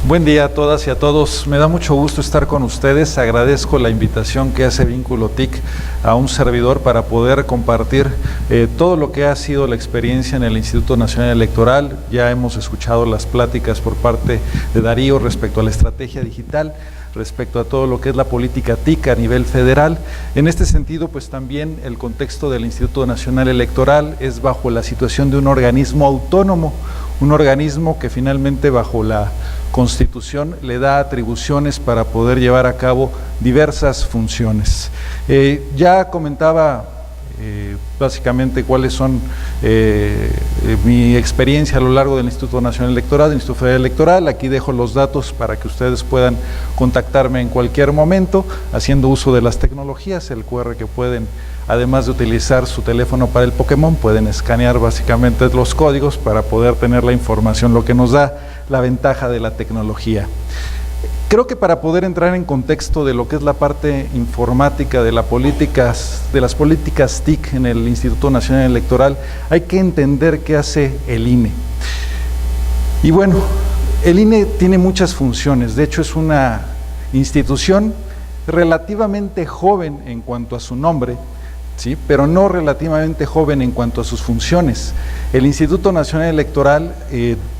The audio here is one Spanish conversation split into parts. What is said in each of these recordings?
Buen día a todas y a todos. Me da mucho gusto estar con ustedes. Agradezco la invitación que hace Vínculo TIC a un servidor para poder compartir todo lo que ha sido la experiencia en el Instituto Nacional Electoral. Ya hemos escuchado las pláticas por parte de Darío respecto a la estrategia digital, respecto a todo lo que es la política TIC a nivel federal. En este sentido, pues también el contexto del Instituto Nacional Electoral es bajo la situación de un organismo autónomo, un organismo que finalmente bajo la Constitución le da atribuciones para poder llevar a cabo diversas funciones. Ya comentaba básicamente cuáles son mi experiencia a lo largo del Instituto Nacional Electoral, del Instituto Federal Electoral. Aquí dejo los datos para que ustedes puedan contactarme en cualquier momento, haciendo uso de las tecnologías, el QR que pueden, además de utilizar su teléfono para el Pokémon, pueden escanear básicamente los códigos para poder tener la información, lo que nos da la ventaja de la tecnología. Creo que para poder entrar en contexto de lo que es la parte informática de las políticas TIC en el Instituto Nacional Electoral, hay que entender qué hace el INE. Y bueno, el INE tiene muchas funciones. De hecho, es una institución relativamente joven en cuanto a su nombre, ¿sí?, pero no relativamente joven en cuanto a sus funciones. El Instituto Nacional Electoral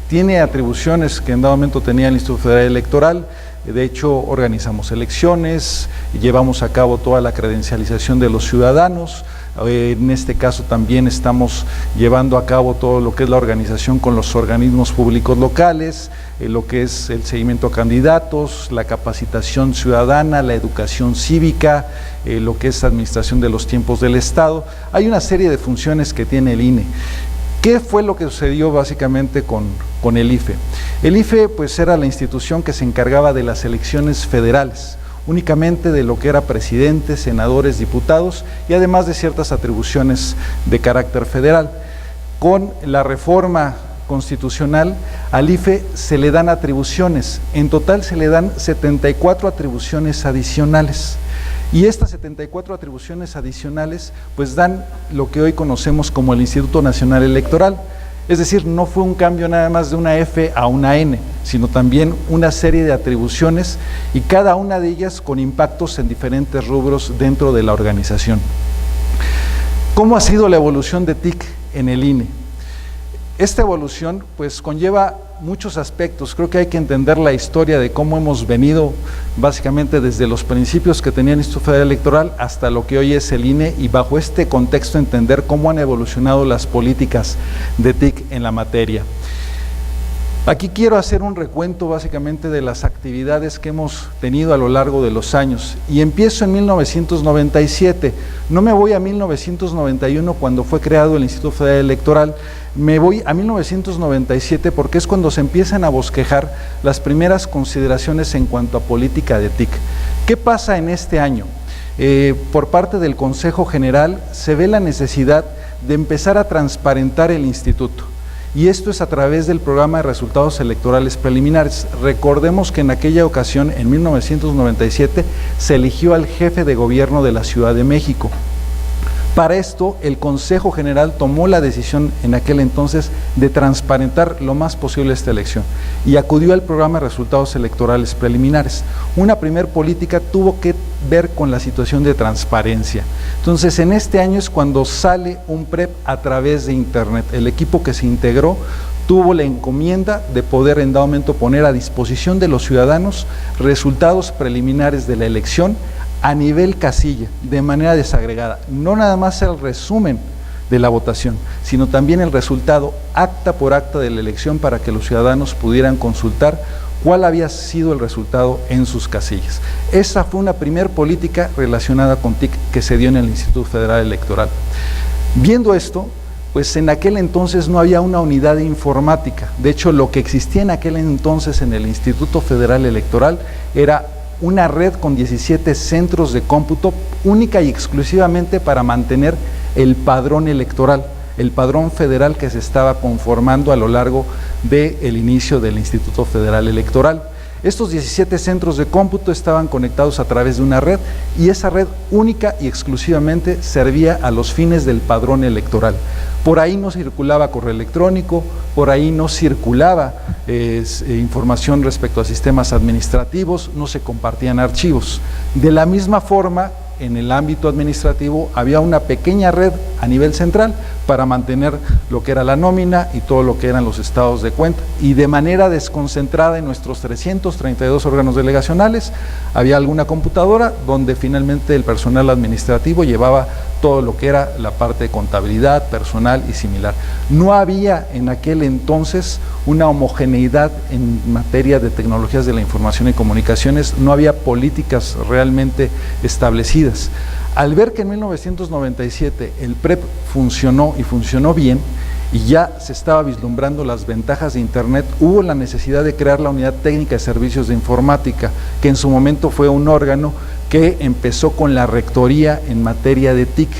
tiene atribuciones que en dado momento tenía el Instituto Federal Electoral. De hecho, organizamos elecciones, llevamos a cabo toda la credencialización de los ciudadanos. En este caso también estamos llevando a cabo todo lo que es la organización con los organismos públicos locales, lo que es el seguimiento a candidatos, la capacitación ciudadana, la educación cívica, lo que es administración de los tiempos del Estado. Hay una serie de funciones que tiene el INE. ¿Qué fue lo que sucedió básicamente con el IFE? El IFE pues era la institución que se encargaba de las elecciones federales, únicamente de lo que era presidentes, senadores, diputados y además de ciertas atribuciones de carácter federal. Con la reforma constitucional al IFE se le dan atribuciones, en total se le dan 74 atribuciones adicionales. Y estas 74 atribuciones adicionales pues dan lo que hoy conocemos como el Instituto Nacional Electoral. Es decir, no fue un cambio nada más de una F a una N, sino también una serie de atribuciones y cada una de ellas con impactos en diferentes rubros dentro de la organización. ¿Cómo ha sido la evolución de TIC en el INE? Esta evolución pues conlleva muchos aspectos. Creo que hay que entender la historia de cómo hemos venido básicamente desde los principios que tenía el Instituto Federal Electoral hasta lo que hoy es el INE, y bajo este contexto entender cómo han evolucionado las políticas de TIC en la materia. Aquí quiero hacer un recuento básicamente de las actividades que hemos tenido a lo largo de los años y empiezo en 1997, no me voy a 1991 cuando fue creado el Instituto Federal Electoral, me voy a 1997 porque es cuando se empiezan a bosquejar las primeras consideraciones en cuanto a política de TIC. ¿Qué pasa en este año? Por parte del Consejo General se ve la necesidad de empezar a transparentar el instituto. Y esto es a través del programa de resultados electorales preliminares. Recordemos que en aquella ocasión, en 1997, se eligió al jefe de gobierno de la Ciudad de México. Para esto, el Consejo General tomó la decisión en aquel entonces de transparentar lo más posible esta elección y acudió al programa de resultados electorales preliminares. Una primer política tuvo que ver con la situación de transparencia. Entonces, en este año es cuando sale un PREP a través de Internet. El equipo que se integró tuvo la encomienda de poder en dado momento poner a disposición de los ciudadanos resultados preliminares de la elección a nivel casilla, de manera desagregada, no nada más el resumen de la votación, sino también el resultado acta por acta de la elección para que los ciudadanos pudieran consultar cuál había sido el resultado en sus casillas. Esa fue una primer política relacionada con TIC que se dio en el Instituto Federal Electoral. Viendo esto, pues en aquel entonces no había una unidad de informática. De hecho, lo que existía en aquel entonces en el Instituto Federal Electoral era una red con 17 centros de cómputo única y exclusivamente para mantener el padrón electoral, el padrón federal que se estaba conformando a lo largo del inicio del Instituto Federal Electoral. Estos 17 centros de cómputo estaban conectados a través de una red y esa red única y exclusivamente servía a los fines del padrón electoral. Por ahí no circulaba correo electrónico, por ahí no circulaba información respecto a sistemas administrativos, no se compartían archivos. De la misma forma, en el ámbito administrativo había una pequeña red a nivel central para mantener lo que era la nómina y todo lo que eran los estados de cuenta. Y de manera desconcentrada en nuestros 332 órganos delegacionales había alguna computadora donde finalmente el personal administrativo llevaba todo lo que era la parte de contabilidad, personal y similar. No había en aquel entonces una homogeneidad en materia de tecnologías de la información y comunicaciones, no había políticas realmente establecidas. Al ver que en 1997 el PREP funcionó y funcionó bien, y ya se estaba vislumbrando las ventajas de Internet, hubo la necesidad de crear la Unidad Técnica de Servicios de Informática, que en su momento fue un órgano que empezó con la rectoría en materia de TIC.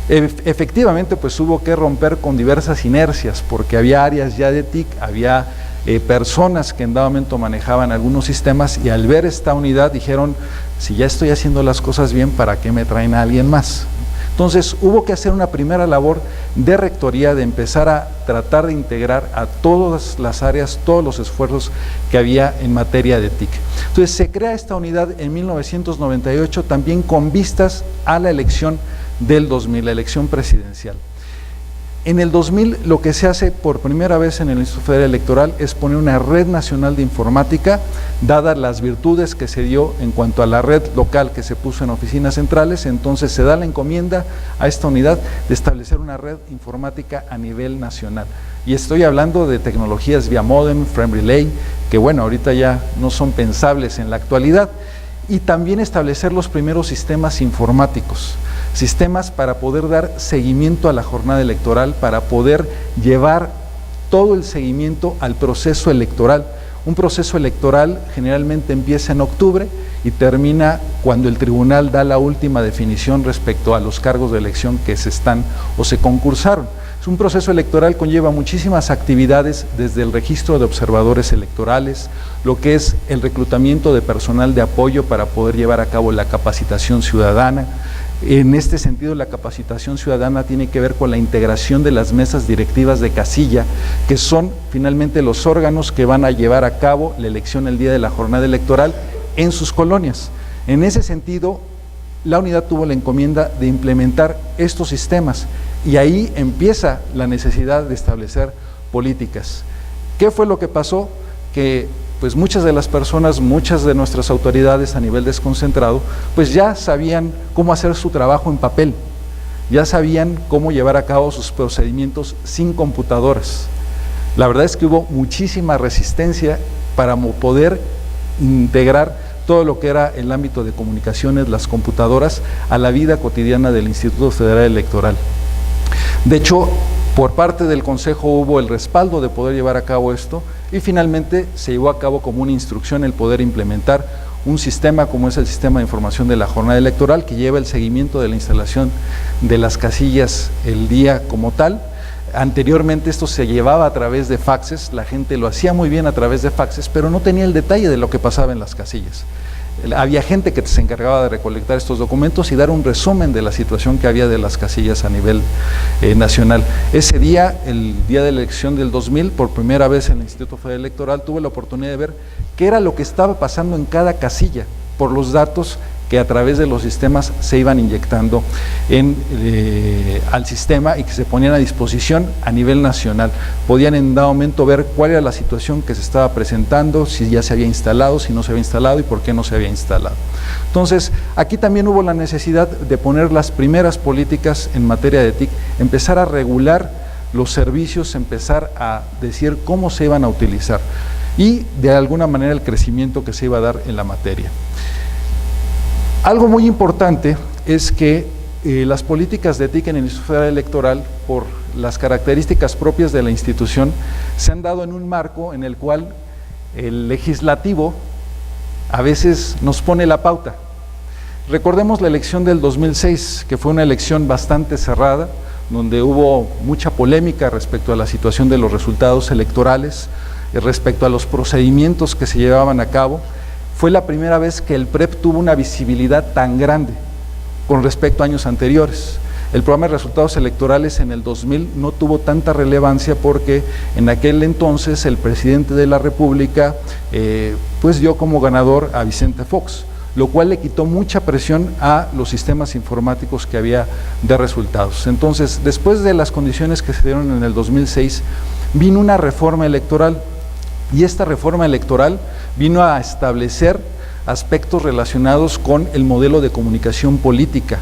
Efectivamente, pues hubo que romper con diversas inercias, porque había áreas ya de TIC, había personas que en dado momento manejaban algunos sistemas y al ver esta unidad dijeron, si ya estoy haciendo las cosas bien, ¿para qué me traen a alguien más? Entonces hubo que hacer una primera labor de rectoría, de empezar a tratar de integrar a todas las áreas, todos los esfuerzos que había en materia de TIC. Entonces se crea esta unidad en 1998 también con vistas a la elección del 2000, la elección presidencial. En el 2000 lo que se hace por primera vez en el Instituto Federal Electoral es poner una red nacional de informática, dadas las virtudes que se dio en cuanto a la red local que se puso en oficinas centrales, entonces se da la encomienda a esta unidad de establecer una red informática a nivel nacional. Y estoy hablando de tecnologías vía módem, frame relay, que bueno, ahorita ya no son pensables en la actualidad, y también establecer los primeros sistemas informáticos, sistemas para poder dar seguimiento a la jornada electoral, para poder llevar todo el seguimiento al proceso electoral. Un proceso electoral generalmente empieza en octubre y termina cuando el tribunal da la última definición respecto a los cargos de elección que se están o se concursaron. Un proceso electoral conlleva muchísimas actividades, desde el registro de observadores electorales, lo que es el reclutamiento de personal de apoyo para poder llevar a cabo la capacitación ciudadana. En este sentido, la capacitación ciudadana tiene que ver con la integración de las mesas directivas de casilla, que son finalmente los órganos que van a llevar a cabo la elección el día de la jornada electoral en sus colonias. En ese sentido, la unidad tuvo la encomienda de implementar estos sistemas y ahí empieza la necesidad de establecer políticas. ¿Qué fue lo que pasó? Que pues muchas de las personas, muchas de nuestras autoridades a nivel desconcentrado, pues ya sabían cómo hacer su trabajo en papel, ya sabían cómo llevar a cabo sus procedimientos sin computadoras. La verdad es que hubo muchísima resistencia para poder integrar todo lo que era el ámbito de comunicaciones, las computadoras, a la vida cotidiana del Instituto Federal Electoral. De hecho, por parte del Consejo hubo el respaldo de poder llevar a cabo esto y finalmente se llevó a cabo como una instrucción el poder implementar un sistema como es el Sistema de Información de la Jornada Electoral, que lleva el seguimiento de la instalación de las casillas el día como tal. Anteriormente esto se llevaba a través de faxes, la gente lo hacía muy bien a través de faxes, pero no tenía el detalle de lo que pasaba en las casillas. Había gente que se encargaba de recolectar estos documentos y dar un resumen de la situación que había de las casillas a nivel nacional. Ese día, el día de la elección del 2000, por primera vez en el Instituto Federal Electoral, tuve la oportunidad de ver qué era lo que estaba pasando en cada casilla, por los datos que a través de los sistemas se iban inyectando al sistema y que se ponían a disposición a nivel nacional. Podían en dado momento ver cuál era la situación que se estaba presentando, si ya se había instalado, si no se había instalado y por qué no se había instalado. Entonces, aquí también hubo la necesidad de poner las primeras políticas en materia de TIC, empezar a regular los servicios, empezar a decir cómo se iban a utilizar y de alguna manera el crecimiento que se iba a dar en la materia. Algo muy importante es que las políticas de TIC en el Instituto Federal Electoral, por las características propias de la institución, se han dado en un marco en el cual el legislativo a veces nos pone la pauta. Recordemos la elección del 2006, que fue una elección bastante cerrada, donde hubo mucha polémica respecto a la situación de los resultados electorales. respecto a los procedimientos que se llevaban a cabo. Fue la primera vez que el PREP tuvo una visibilidad tan grande con respecto a años anteriores. El programa de resultados electorales en el 2000 no tuvo tanta relevancia porque en aquel entonces el presidente de la República pues dio como ganador a Vicente Fox, lo cual le quitó mucha presión a los sistemas informáticos que había de resultados. Entonces, después de las condiciones que se dieron en el 2006, vino una reforma electoral, y esta reforma electoral vino a establecer aspectos relacionados con el modelo de comunicación política,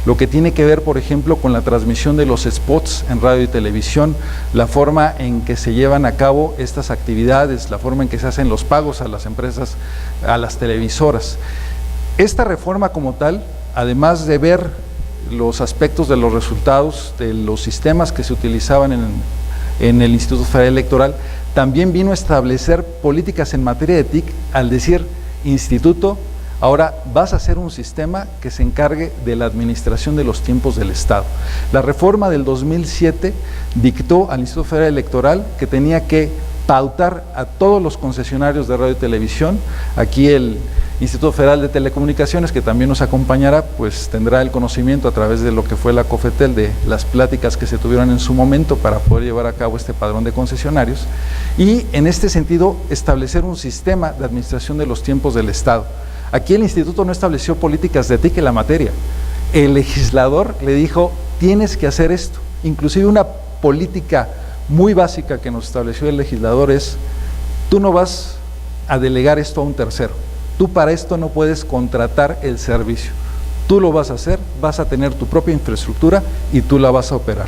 lo que tiene que ver, por ejemplo, con la transmisión de los spots en radio y televisión, la forma en que se llevan a cabo estas actividades, la forma en que se hacen los pagos a las empresas, a las televisoras. Esta reforma como tal, además de ver los aspectos de los resultados, de los sistemas que se utilizaban en el Instituto Federal Electoral, también vino a establecer políticas en materia de TIC al decir, instituto, ahora vas a hacer un sistema que se encargue de la administración de los tiempos del Estado. La reforma del 2007 dictó al Instituto Federal Electoral que tenía que pautar a todos los concesionarios de radio y televisión. Aquí el Instituto Federal de Telecomunicaciones, que también nos acompañará, pues tendrá el conocimiento a través de lo que fue la COFETEL, de las pláticas que se tuvieron en su momento para poder llevar a cabo este padrón de concesionarios, y en este sentido establecer un sistema de administración de los tiempos del Estado. Aquí el instituto no estableció políticas de TIC en la materia, el legislador le dijo, tienes que hacer esto. Inclusive una política muy básica que nos estableció el legislador es, tú no vas a delegar esto a un tercero, tú para esto no puedes contratar el servicio, tú lo vas a hacer, vas a tener tu propia infraestructura y tú la vas a operar.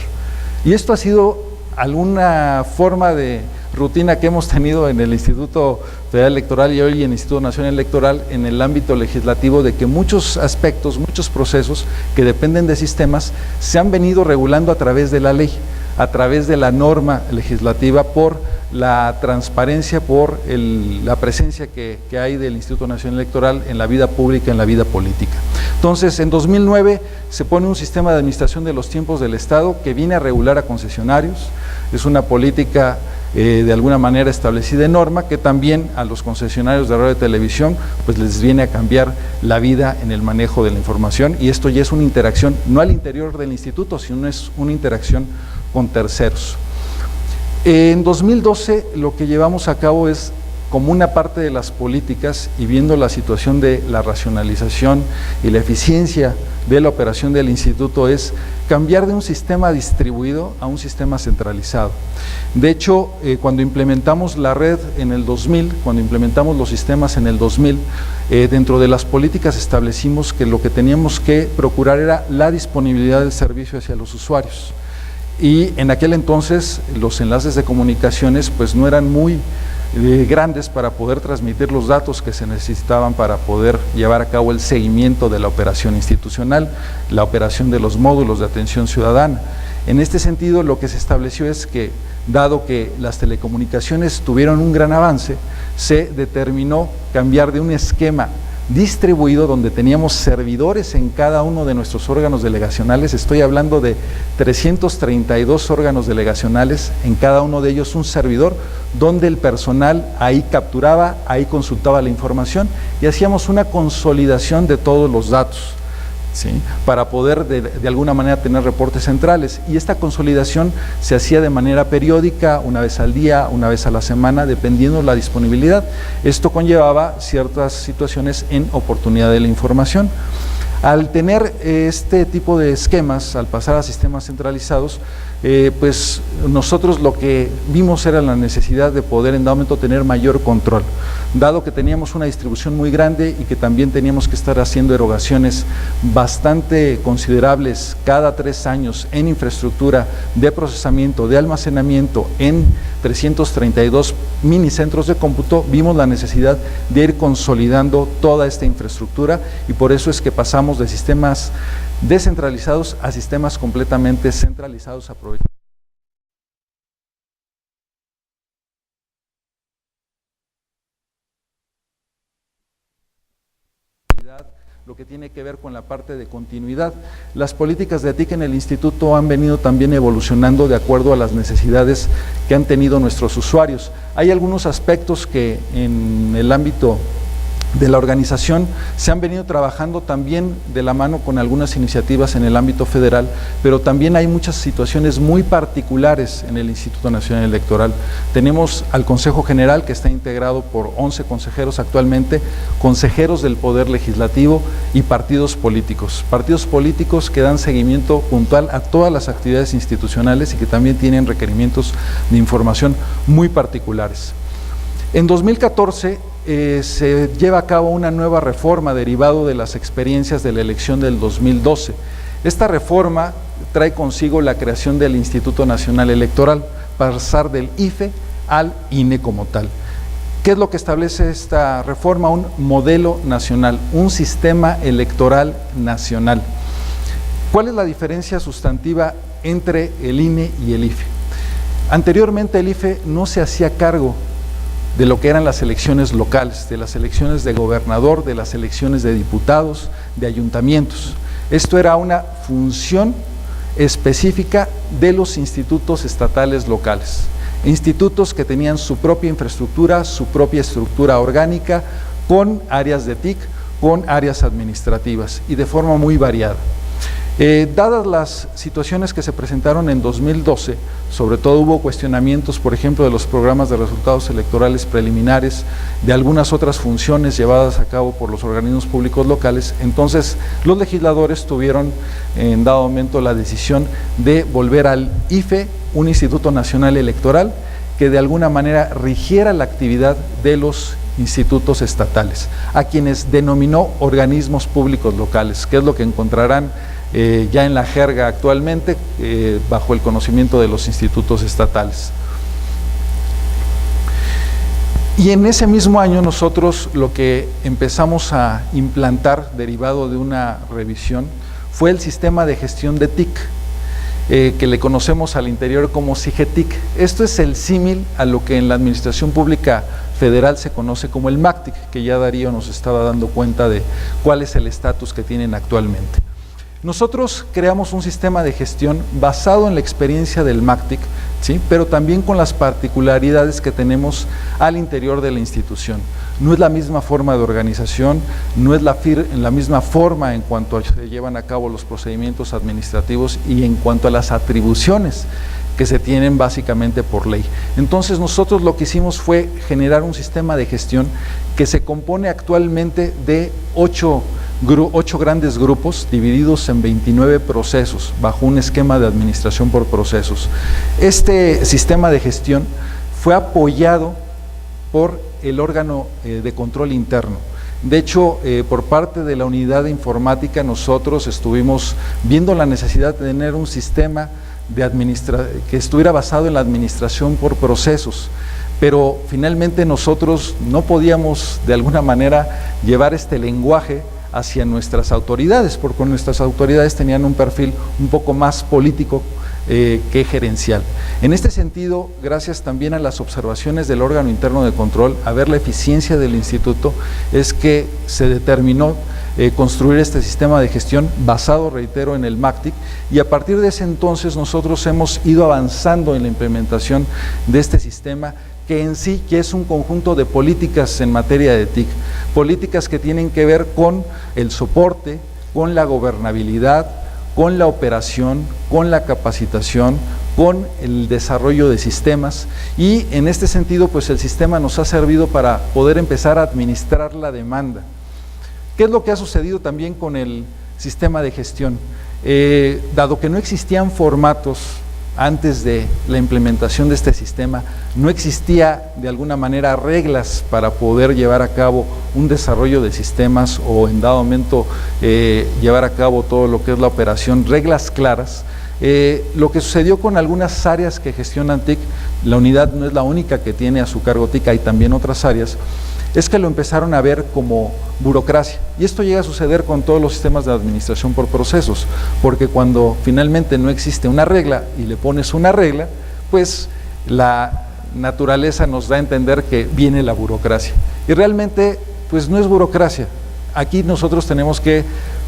Y esto ha sido alguna forma de rutina que hemos tenido en el Instituto Federal Electoral y hoy en el Instituto Nacional Electoral en el ámbito legislativo, de que muchos aspectos, muchos procesos que dependen de sistemas se han venido regulando a través de la ley, a través de la norma legislativa, por la transparencia, por la presencia que hay del Instituto Nacional Electoral en la vida pública, en la vida política. Entonces, en 2009 se pone un sistema de administración de los tiempos del Estado que viene a regular a concesionarios, es una política de alguna manera establecida en norma, que también a los concesionarios de radio y televisión pues les viene a cambiar la vida en el manejo de la información, y esto ya es una interacción no al interior del instituto, sino es una interacción con terceros. En 2012 lo que llevamos a cabo es, como una parte de las políticas y viendo la situación de la racionalización y la eficiencia de la operación del instituto, es cambiar de un sistema distribuido a un sistema centralizado. De hecho, cuando implementamos la red en el 2000, cuando implementamos los sistemas en el 2000, dentro de las políticas establecimos que lo que teníamos que procurar era la disponibilidad del servicio hacia los usuarios. Y en aquel entonces los enlaces de comunicaciones pues no eran muy grandes para poder transmitir los datos que se necesitaban para poder llevar a cabo el seguimiento de la operación institucional, la operación de los módulos de atención ciudadana. En este sentido, lo que se estableció es que, dado que las telecomunicaciones tuvieron un gran avance, se determinó cambiar de un esquema distribuido donde teníamos servidores en cada uno de nuestros órganos delegacionales. Estoy hablando de 332 órganos delegacionales, en cada uno de ellos un servidor donde el personal ahí capturaba, ahí consultaba la información y hacíamos una consolidación de todos los datos, ¿sí?, para poder de alguna manera tener reportes centrales, y esta consolidación se hacía de manera periódica, una vez al día, una vez a la semana, dependiendo de la disponibilidad. Esto conllevaba ciertas situaciones en oportunidad de la información. Al tener este tipo de esquemas, al pasar a sistemas centralizados, pues nosotros lo que vimos era la necesidad de poder en dado momento tener mayor control, dado que teníamos una distribución muy grande y que también teníamos que estar haciendo erogaciones bastante considerables cada 3 años en infraestructura de procesamiento, de almacenamiento en 332 minicentros de cómputo. Vimos la necesidad de ir consolidando toda esta infraestructura, y por eso es que pasamos de sistemas descentralizados a sistemas completamente centralizados, aprovechando lo que tiene que ver con la parte de continuidad. Las políticas de TIC en el instituto han venido también evolucionando de acuerdo a las necesidades que han tenido nuestros usuarios. Hay algunos aspectos que en el ámbito de la organización se han venido trabajando también de la mano con algunas iniciativas en el ámbito federal, pero también hay muchas situaciones muy particulares en el Instituto Nacional Electoral. Tenemos al Consejo General, que está integrado por 11 consejeros actualmente, consejeros del Poder Legislativo y partidos políticos que dan seguimiento puntual a todas las actividades institucionales y que también tienen requerimientos de información muy particulares. En 2014 se lleva a cabo una nueva reforma derivado de las experiencias de la elección del 2012. Esta reforma trae consigo la creación del Instituto Nacional Electoral, pasar del IFE al INE como tal. ¿Qué es lo que establece esta reforma? Un modelo nacional, un sistema electoral nacional. ¿Cuál es la diferencia sustantiva entre el INE y el IFE? Anteriormente el IFE no se hacía cargo de lo que eran las elecciones locales, de las elecciones de gobernador, de las elecciones de diputados, de ayuntamientos. Esto era una función específica de los institutos estatales locales, institutos que tenían su propia infraestructura, su propia estructura orgánica, con áreas de TIC, con áreas administrativas y de forma muy variada. Dadas las situaciones que se presentaron en 2012, sobre todo hubo cuestionamientos, por ejemplo, de los programas de resultados electorales preliminares, de algunas otras funciones llevadas a cabo por los organismos públicos locales. Entonces los legisladores tuvieron en dado momento la decisión de volver al IFE, un Instituto Nacional Electoral, que de alguna manera rigiera la actividad de los institutos estatales, a quienes denominó organismos públicos locales, que es lo que encontrarán ya en la jerga actualmente, bajo el conocimiento de los institutos estatales. Y en ese mismo año nosotros lo que empezamos a implantar, derivado de una revisión, fue el sistema de gestión de TIC, que le conocemos al interior como SIGETIC. Esto es el símil a lo que en la Administración Pública Federal se conoce como el MACTIC, que ya Darío nos estaba dando cuenta de cuál es el estatus que tienen actualmente. Nosotros creamos un sistema de gestión basado en la experiencia del MACTIC, ¿sí?, pero también con las particularidades que tenemos al interior de la institución. No es la misma forma de organización, no es la misma forma en cuanto a se llevan a cabo los procedimientos administrativos y en cuanto a las atribuciones que se tienen básicamente por ley. Entonces nosotros lo que hicimos fue generar un sistema de gestión que se compone actualmente de 8 grandes grupos divididos en 29 procesos bajo un esquema de administración por procesos. Este sistema de gestión fue apoyado por el órgano de control interno. De hecho, por parte de la unidad de informática nosotros estuvimos viendo la necesidad de tener un sistema que estuviera basado en la administración por procesos, pero finalmente nosotros no podíamos de alguna manera llevar este lenguaje hacia nuestras autoridades, porque nuestras autoridades tenían un perfil un poco más político que gerencial. En este sentido, gracias también a las observaciones del órgano interno de control, a ver la eficiencia del instituto, es que se determinó construir este sistema de gestión basado, reitero, en el MACTIC, y a partir de ese entonces nosotros hemos ido avanzando en la implementación de este sistema, que en sí ya es un conjunto de políticas en materia de TIC, políticas que tienen que ver con el soporte, con la gobernabilidad, con la operación, con la capacitación, con el desarrollo de sistemas, y en este sentido pues el sistema nos ha servido para poder empezar a administrar la demanda. ¿Qué es lo que ha sucedido también con el sistema de gestión? Dado que no existían formatos antes de la implementación de este sistema, no existía de alguna manera reglas para poder llevar a cabo un desarrollo de sistemas o en dado momento llevar a cabo todo lo que es la operación, reglas claras. Lo que sucedió con algunas áreas que gestionan TIC, la unidad no es la única que tiene a su cargo TIC, hay también otras áreas, es que lo empezaron a ver como burocracia. Y esto llega a suceder con todos los sistemas de administración por procesos, porque cuando finalmente no existe una regla y le pones una regla, pues la naturaleza nos da a entender que viene la burocracia. Y realmente, pues no es burocracia. aquí nosotros tenemos que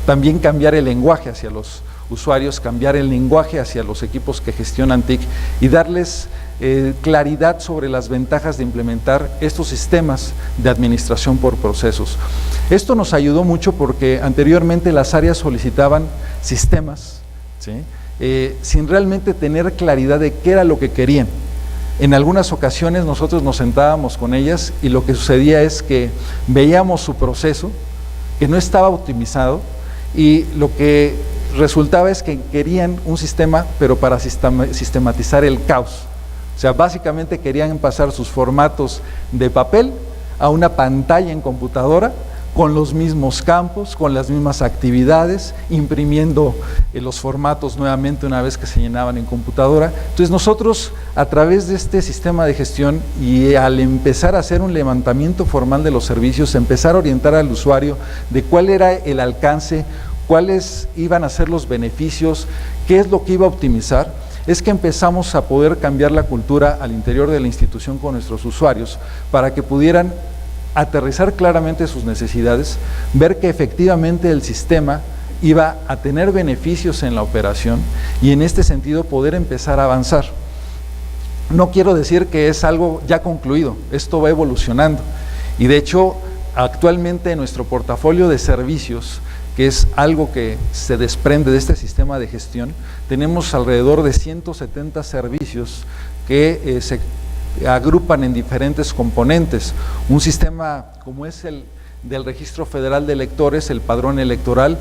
también cambiar el lenguaje hacia los usuarios, cambiar el lenguaje hacia los equipos que gestionan TIC y darles claridad sobre las ventajas de implementar estos sistemas de administración por procesos. Esto nos ayudó mucho porque anteriormente las áreas solicitaban sistemas, ¿sí?, sin realmente tener claridad de qué era lo que querían. En algunas ocasiones nosotros nos sentábamos con ellas y lo que sucedía es que veíamos su proceso, que no estaba optimizado, y lo que resultaba es que querían un sistema, pero para sistematizar el caos. O sea, básicamente querían pasar sus formatos de papel a una pantalla en computadora, con los mismos campos, con las mismas actividades, imprimiendo los formatos nuevamente una vez que se llenaban en computadora. Entonces nosotros, a través de este sistema de gestión y al empezar a hacer un levantamiento formal de los servicios, empezar a orientar al usuario de cuál era el alcance, cuáles iban a ser los beneficios, qué es lo que iba a optimizar, es que empezamos a poder cambiar la cultura al interior de la institución con nuestros usuarios para que pudieran aterrizar claramente sus necesidades, ver que efectivamente el sistema iba a tener beneficios en la operación y en este sentido poder empezar a avanzar. No quiero decir que es algo ya concluido, esto va evolucionando y de hecho actualmente en nuestro portafolio de servicios, que es algo que se desprende de este sistema de gestión, tenemos alrededor de 170 servicios que se agrupan en diferentes componentes. Un sistema como es el del Registro Federal de Electores, el padrón electoral,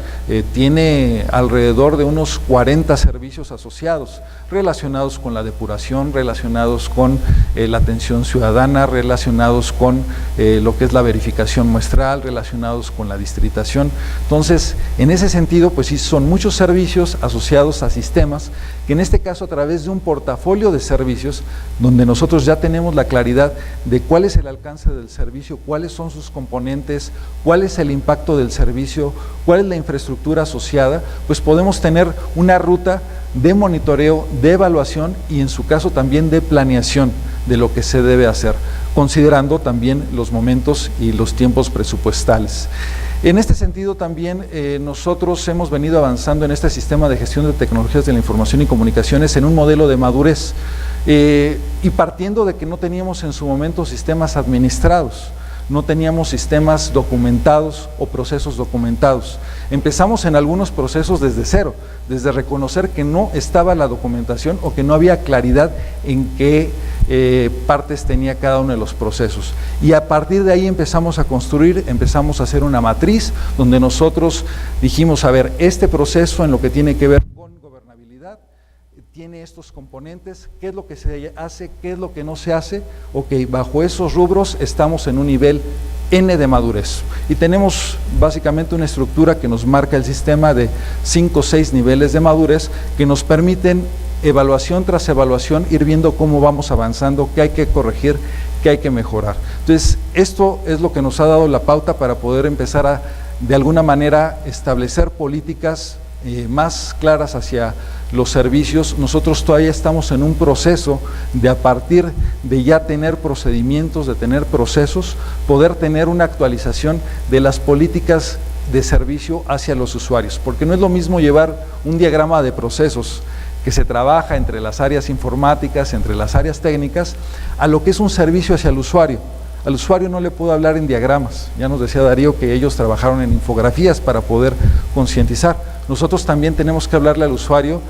tiene alrededor de unos 40 servicios asociados, relacionados con la depuración, relacionados con la atención ciudadana, relacionados con lo que es la verificación muestral, relacionados con la distritación. Entonces, en ese sentido, pues sí, son muchos servicios asociados a sistemas, que en este caso a través de un portafolio de servicios, donde nosotros ya tenemos la claridad de cuál es el alcance del servicio, cuáles son sus componentes, cuál es el impacto del servicio, cuál es la infraestructura asociada, pues podemos tener una ruta de monitoreo, de evaluación y en su caso también de planeación de lo que se debe hacer, considerando también los momentos y los tiempos presupuestales. En este sentido también nosotros hemos venido avanzando en este sistema de gestión de tecnologías de la información y comunicaciones en un modelo de madurez y partiendo de que no teníamos en su momento sistemas administrados, no teníamos sistemas documentados o procesos documentados. Empezamos en algunos procesos desde cero, desde reconocer que no estaba la documentación o que no había claridad en qué partes tenía cada uno de los procesos. Y a partir de ahí empezamos a construir, empezamos a hacer una matriz donde nosotros dijimos, a ver, este proceso en lo que tiene que ver con gobernabilidad, tiene estos componentes, qué es lo que se hace, qué es lo que no se hace, ok, bajo esos rubros estamos en un nivel N de madurez y tenemos básicamente una estructura que nos marca el sistema de 5 o 6 niveles de madurez que nos permiten evaluación tras evaluación ir viendo cómo vamos avanzando, qué hay que corregir, qué hay que mejorar. Entonces esto es lo que nos ha dado la pauta para poder empezar a de alguna manera establecer políticas más claras hacia los servicios. Nosotros todavía estamos en un proceso de, a partir de ya tener procedimientos, de tener procesos, poder tener una actualización de las políticas de servicio hacia los usuarios, porque no es lo mismo llevar un diagrama de procesos que se trabaja entre las áreas informáticas, entre las áreas técnicas, a lo que es un servicio hacia el usuario. Al usuario no le puedo hablar en diagramas, ya nos decía Darío que ellos trabajaron en infografías para poder concientizar. Nosotros también tenemos que hablarle al usuario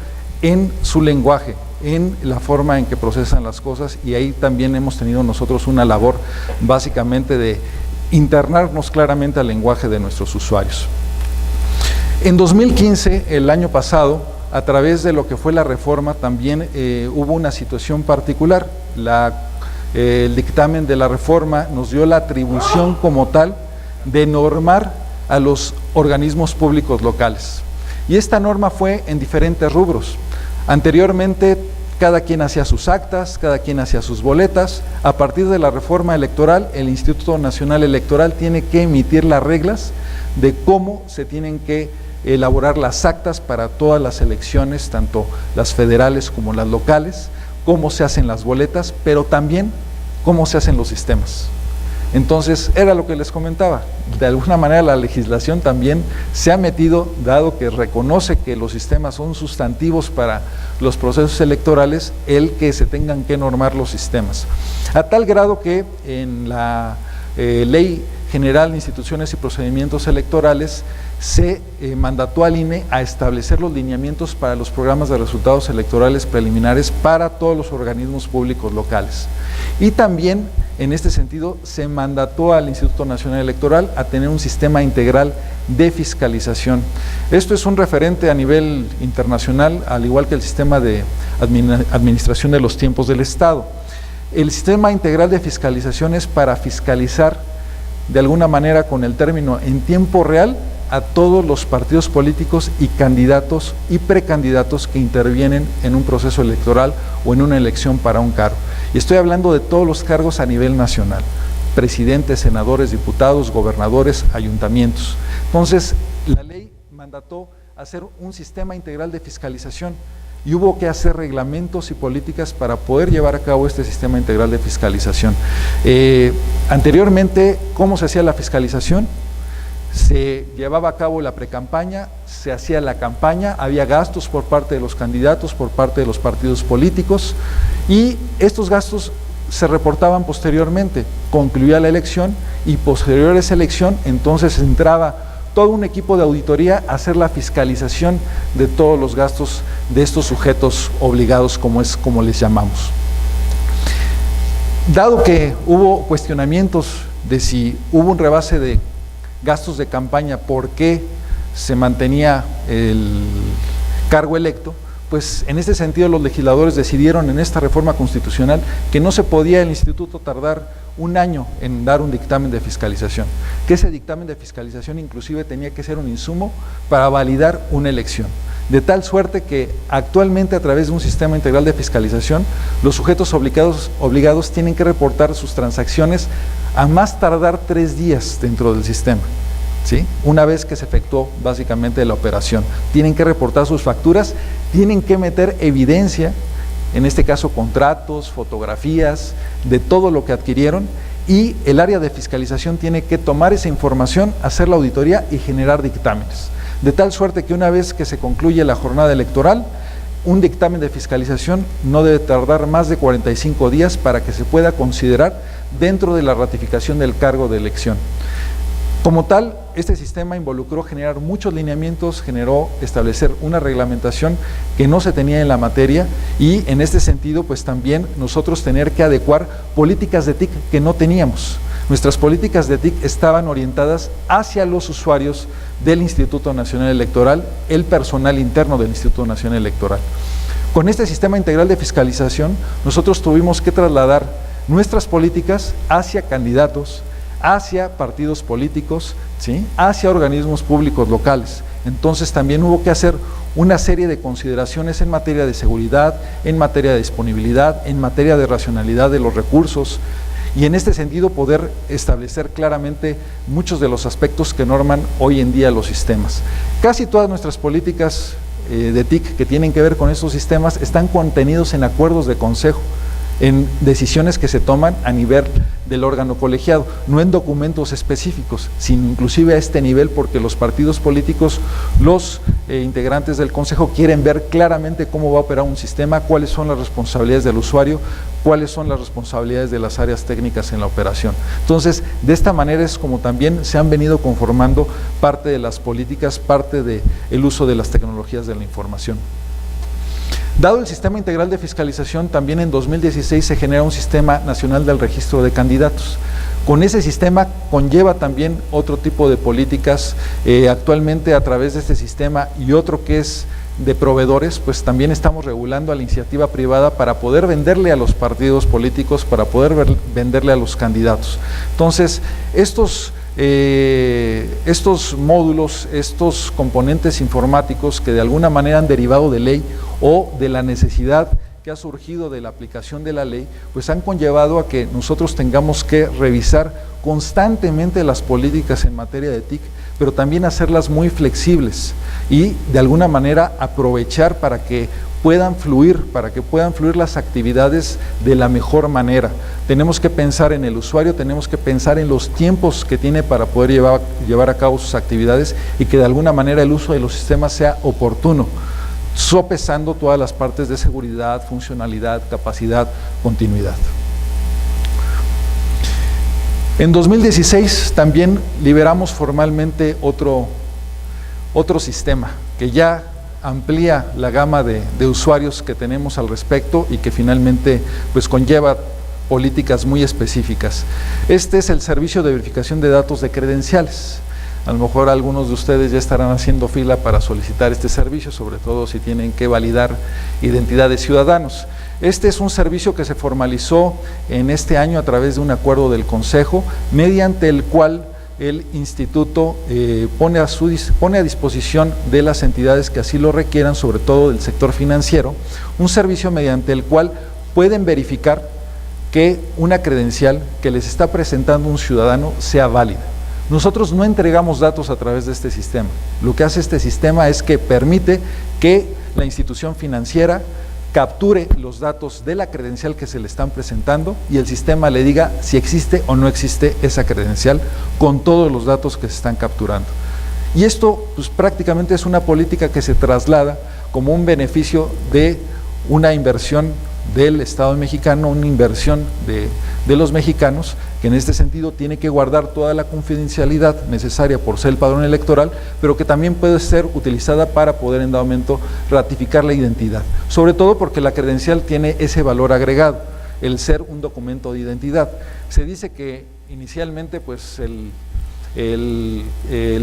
en su lenguaje, en la forma en que procesan las cosas y ahí también hemos tenido nosotros una labor básicamente de internarnos claramente al lenguaje de nuestros usuarios. En 2015, el año pasado, a través de lo que fue la reforma también hubo una situación particular. El dictamen de la reforma nos dio la atribución como tal de normar a los organismos públicos locales. Y esta norma fue en diferentes rubros. Anteriormente cada quien hacía sus actas, cada quien hacía sus boletas. A partir de la reforma electoral, el Instituto Nacional Electoral tiene que emitir las reglas de cómo se tienen que elaborar las actas para todas las elecciones, tanto las federales como las locales, cómo se hacen las boletas, pero también cómo se hacen los sistemas. Entonces, era lo que les comentaba, de alguna manera la legislación también se ha metido, dado que reconoce que los sistemas son sustantivos para los procesos electorales, el que se tengan que normar los sistemas. A tal grado que en la Ley General de Instituciones y Procedimientos Electorales se mandató al INE a establecer los lineamientos para los programas de resultados electorales preliminares para todos los organismos públicos locales. Y también, en este sentido, se mandató al Instituto Nacional Electoral a tener un sistema integral de fiscalización. Esto es un referente a nivel internacional, al igual que el sistema de administración de los tiempos del Estado. El sistema integral de fiscalización es para fiscalizar de alguna manera, con el término en tiempo real, a todos los partidos políticos y candidatos y precandidatos que intervienen en un proceso electoral o en una elección para un cargo. Y estoy hablando de todos los cargos a nivel nacional: presidentes, senadores, diputados, gobernadores, ayuntamientos. Entonces, la ley mandató hacer un sistema integral de fiscalización y hubo que hacer reglamentos y políticas para poder llevar a cabo este sistema integral de fiscalización. Anteriormente, ¿cómo se hacía la fiscalización? Se llevaba a cabo la precampaña, se hacía la campaña, había gastos por parte de los candidatos, por parte de los partidos políticos, y estos gastos se reportaban posteriormente. Concluía la elección y posterior a esa elección entonces entraba todo un equipo de auditoría a hacer la fiscalización de todos los gastos de estos sujetos obligados, como les llamamos. Dado que hubo cuestionamientos de si hubo un rebase de gastos de campaña, por qué se mantenía el cargo electo, pues en este sentido los legisladores decidieron en esta reforma constitucional que no se podía el instituto tardar un año en dar un dictamen de fiscalización, que ese dictamen de fiscalización inclusive tenía que ser un insumo para validar una elección, de tal suerte que actualmente, a través de un sistema integral de fiscalización, los sujetos obligados tienen que reportar sus transacciones a más tardar 3 días dentro del sistema, ¿sí? Una vez que se efectuó básicamente la operación, tienen que reportar sus facturas, tienen que meter evidencia, en este caso contratos, fotografías, de todo lo que adquirieron, y el área de fiscalización tiene que tomar esa información, hacer la auditoría y generar dictámenes, de tal suerte que una vez que se concluye la jornada electoral, un dictamen de fiscalización no debe tardar más de 45 días para que se pueda considerar dentro de la ratificación del cargo de elección. Como tal, este sistema involucró generar muchos lineamientos, generó establecer una reglamentación que no se tenía en la materia, y en este sentido pues también nosotros tener que adecuar políticas de TIC que no teníamos. Nuestras políticas de TIC estaban orientadas hacia los usuarios del Instituto Nacional Electoral, el personal interno del Instituto Nacional Electoral. Con este sistema integral de fiscalización nosotros tuvimos que trasladar nuestras políticas hacia candidatos, hacia partidos políticos, ¿sí?, hacia organismos públicos locales. Entonces también hubo que hacer una serie de consideraciones en materia de seguridad, en materia de disponibilidad, en materia de racionalidad de los recursos, y en este sentido poder establecer claramente muchos de los aspectos que norman hoy en día los sistemas. Casi todas nuestras políticas de TIC que tienen que ver con esos sistemas están contenidos en acuerdos de consejo, en decisiones que se toman a nivel del órgano colegiado, no en documentos específicos, sino inclusive a este nivel, porque los partidos políticos, los integrantes del consejo quieren ver claramente cómo va a operar un sistema, cuáles son las responsabilidades del usuario, cuáles son las responsabilidades de las áreas técnicas en la operación. Entonces, de esta manera es como también se han venido conformando parte de las políticas, parte del uso de las tecnologías de la información. Dado el sistema integral de fiscalización, también en 2016 se genera un sistema nacional del registro de candidatos. Con ese sistema conlleva también otro tipo de políticas. Actualmente, a través de este sistema y otro que es de proveedores, pues también estamos regulando a la iniciativa privada para poder venderle a los partidos políticos, para poder venderle a los candidatos. Entonces, estos módulos, estos componentes informáticos que de alguna manera han derivado de ley o de la necesidad que ha surgido de la aplicación de la ley, pues han conllevado a que nosotros tengamos que revisar constantemente las políticas en materia de TIC, pero también hacerlas muy flexibles y de alguna manera aprovechar para que puedan fluir, para que puedan fluir las actividades de la mejor manera. Tenemos que pensar en el usuario, tenemos que pensar en los tiempos que tiene para poder llevar a cabo sus actividades y que de alguna manera el uso de los sistemas sea oportuno, sopesando todas las partes de seguridad, funcionalidad, capacidad, continuidad. En 2016 también liberamos formalmente otro sistema que ya amplía la gama de usuarios que tenemos al respecto y que finalmente pues conlleva políticas muy específicas. Este es el servicio de verificación de datos de credenciales. A lo mejor algunos de ustedes ya estarán haciendo fila para solicitar este servicio, sobre todo si tienen que validar identidad de ciudadanos. Este es un servicio que se formalizó en este año a través de un acuerdo del Consejo, mediante el cual el Instituto pone a disposición de las entidades que así lo requieran, sobre todo del sector financiero, un servicio mediante el cual pueden verificar que una credencial que les está presentando un ciudadano sea válida. Nosotros no entregamos datos a través de este sistema. Lo que hace este sistema es que permite que la institución financiera capture los datos de la credencial que se le están presentando y el sistema le diga si existe o no existe esa credencial con todos los datos que se están capturando. Y esto pues, prácticamente es una política que se traslada como un beneficio de una inversión del Estado mexicano, una inversión de los mexicanos, que en este sentido tiene que guardar toda la confidencialidad necesaria por ser el padrón electoral, pero que también puede ser utilizada para poder en dado momento ratificar la identidad, sobre todo porque la credencial tiene ese valor agregado, el ser un documento de identidad. Se dice que inicialmente pues el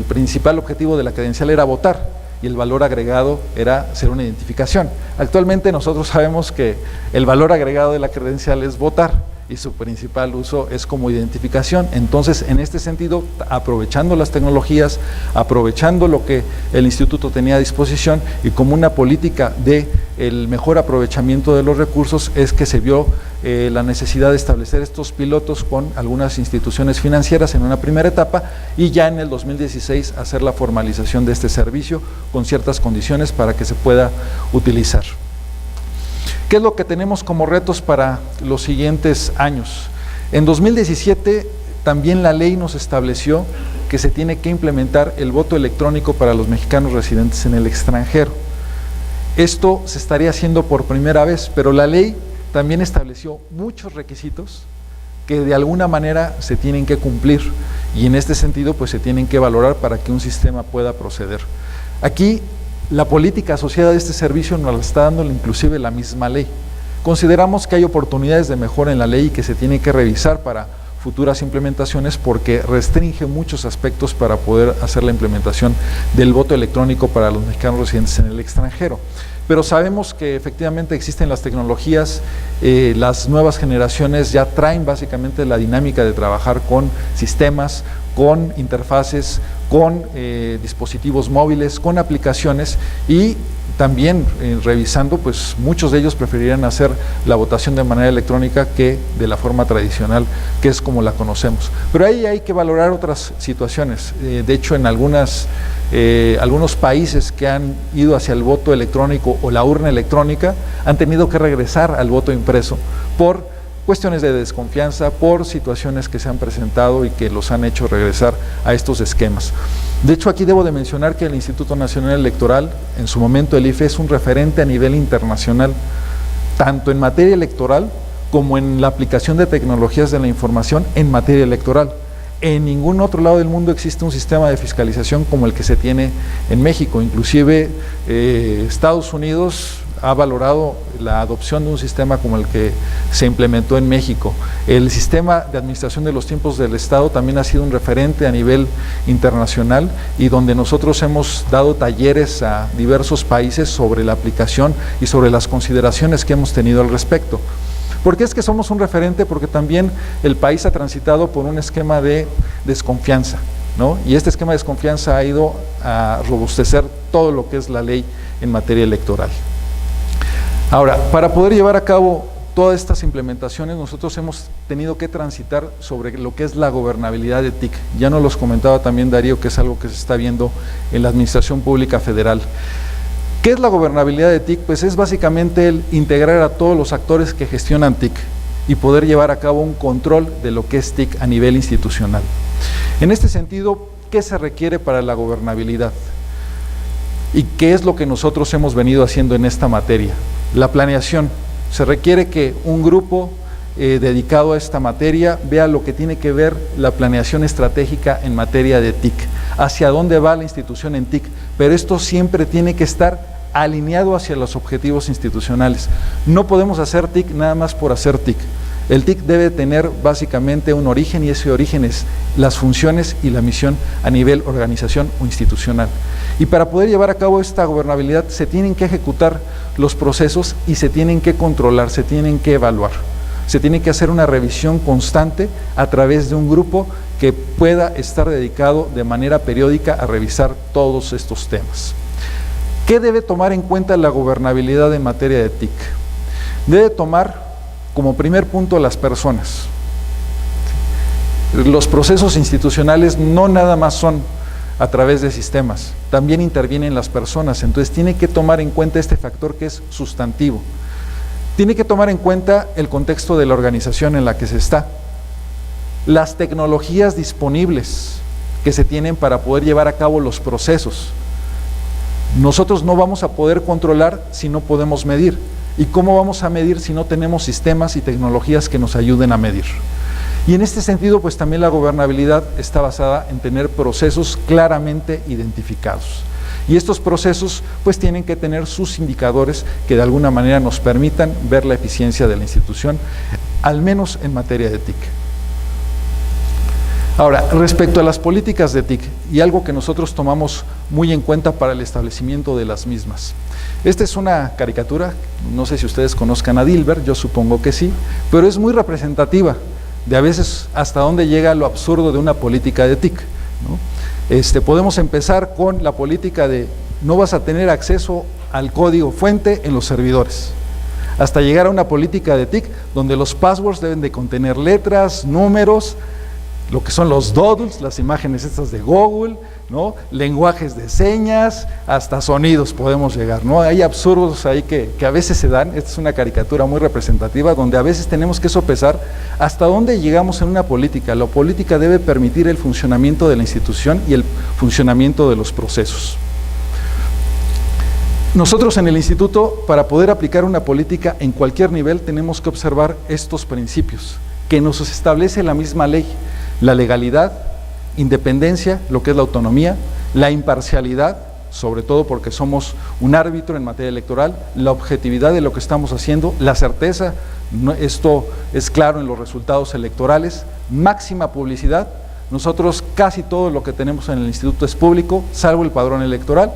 principal objetivo de la credencial era votar, y el valor agregado era ser una identificación. Actualmente nosotros sabemos que el valor agregado de la credencial es votar y su principal uso es como identificación. Entonces, en este sentido, aprovechando las tecnologías, aprovechando lo que el instituto tenía a disposición y como una política de el mejor aprovechamiento de los recursos, es que se vio la necesidad de establecer estos pilotos con algunas instituciones financieras en una primera etapa y ya en el 2016 hacer la formalización de este servicio con ciertas condiciones para que se pueda utilizar. ¿Qué es lo que tenemos como retos para los siguientes años? En 2017 también la ley nos estableció que se tiene que implementar el voto electrónico para los mexicanos residentes en el extranjero. Esto se estaría haciendo por primera vez, pero la ley también estableció muchos requisitos que de alguna manera se tienen que cumplir y en este sentido pues se tienen que valorar para que un sistema pueda proceder. Aquí la política asociada a este servicio nos la está dando inclusive la misma ley. Consideramos que hay oportunidades de mejora en la ley y que se tiene que revisar para futuras implementaciones porque restringe muchos aspectos para poder hacer la implementación del voto electrónico para los mexicanos residentes en el extranjero. Pero sabemos que efectivamente existen las tecnologías, las nuevas generaciones ya traen básicamente la dinámica de trabajar con sistemas, con interfaces, con dispositivos móviles, con aplicaciones y también revisando, pues muchos de ellos preferirían hacer la votación de manera electrónica que de la forma tradicional, que es como la conocemos. Pero ahí hay que valorar otras situaciones. De hecho, en algunos países que han ido hacia el voto electrónico o la urna electrónica han tenido que regresar al voto impreso por cuestiones de desconfianza, por situaciones que se han presentado y que los han hecho regresar a estos esquemas. De hecho, aquí debo de mencionar que el Instituto Nacional Electoral, en su momento el IFE, es un referente a nivel internacional, tanto en materia electoral como en la aplicación de tecnologías de la información en materia electoral. En ningún otro lado del mundo existe un sistema de fiscalización como el que se tiene en México. Inclusive Estados Unidos ha valorado la adopción de un sistema como el que se implementó en México. El sistema de administración de los tiempos del Estado también ha sido un referente a nivel internacional y donde nosotros hemos dado talleres a diversos países sobre la aplicación y sobre las consideraciones que hemos tenido al respecto. ¿Por qué es que somos un referente? Porque también el país ha transitado por un esquema de desconfianza, ¿no? Y este esquema de desconfianza ha ido a robustecer todo lo que es la ley en materia electoral. Ahora, para poder llevar a cabo todas estas implementaciones, nosotros hemos tenido que transitar sobre lo que es la gobernabilidad de TIC. Ya nos los comentaba también Darío, que es algo que se está viendo en la Administración Pública Federal. ¿Qué es la gobernabilidad de TIC? Pues es básicamente el integrar a todos los actores que gestionan TIC y poder llevar a cabo un control de lo que es TIC a nivel institucional. En este sentido, ¿qué se requiere para la gobernabilidad? ¿Y qué es lo que nosotros hemos venido haciendo en esta materia? La planeación. Se requiere que un grupo dedicado a esta materia vea lo que tiene que ver la planeación estratégica en materia de TIC, hacia dónde va la institución en TIC, pero esto siempre tiene que estar alineado hacia los objetivos institucionales. No podemos hacer TIC nada más por hacer TIC. El TIC debe tener básicamente un origen y ese origen es las funciones y la misión a nivel organización o institucional. Y para poder llevar a cabo esta gobernabilidad se tienen que ejecutar los procesos y se tienen que controlar, se tienen que evaluar. Se tiene que hacer una revisión constante a través de un grupo que pueda estar dedicado de manera periódica a revisar todos estos temas. ¿Qué debe tomar en cuenta la gobernabilidad en materia de TIC? Debe tomar como primer punto las personas. Los procesos institucionales no nada más son a través de sistemas, también intervienen las personas, entonces tiene que tomar en cuenta este factor que es sustantivo. Tiene que tomar en cuenta el contexto de la organización en la que se está, las tecnologías disponibles que se tienen para poder llevar a cabo los procesos. Nosotros no vamos a poder controlar si no podemos medir. ¿Y cómo vamos a medir si no tenemos sistemas y tecnologías que nos ayuden a medir? Y en este sentido, pues también la gobernabilidad está basada en tener procesos claramente identificados. Y estos procesos pues tienen que tener sus indicadores que de alguna manera nos permitan ver la eficiencia de la institución, al menos en materia de TIC. Ahora, respecto a las políticas de TIC, y algo que nosotros tomamos muy en cuenta para el establecimiento de las mismas. Esta es una caricatura, no sé si ustedes conozcan a Dilbert, yo supongo que sí, pero es muy representativa de a veces hasta dónde llega lo absurdo de una política de TIC, ¿no? Podemos empezar con la política de no vas a tener acceso al código fuente en los servidores, hasta llegar a una política de TIC donde los passwords deben de contener letras, números, lo que son los doodles, las imágenes estas de Google, ¿no? Lenguajes de señas, hasta sonidos podemos llegar, ¿no? Hay absurdos ahí que a veces se dan. Esta es una caricatura muy representativa donde a veces tenemos que sopesar hasta dónde llegamos en una política. La política debe permitir el funcionamiento de la institución y el funcionamiento de los procesos. Nosotros en el instituto, para poder aplicar una política en cualquier nivel, tenemos que observar estos principios que nos establece la misma ley: la legalidad, independencia, lo que es la autonomía, la imparcialidad, sobre todo porque somos un árbitro en materia electoral, la objetividad de lo que estamos haciendo, la certeza, esto es claro en los resultados electorales, máxima publicidad. Nosotros casi todo lo que tenemos en el instituto es público, salvo el padrón electoral,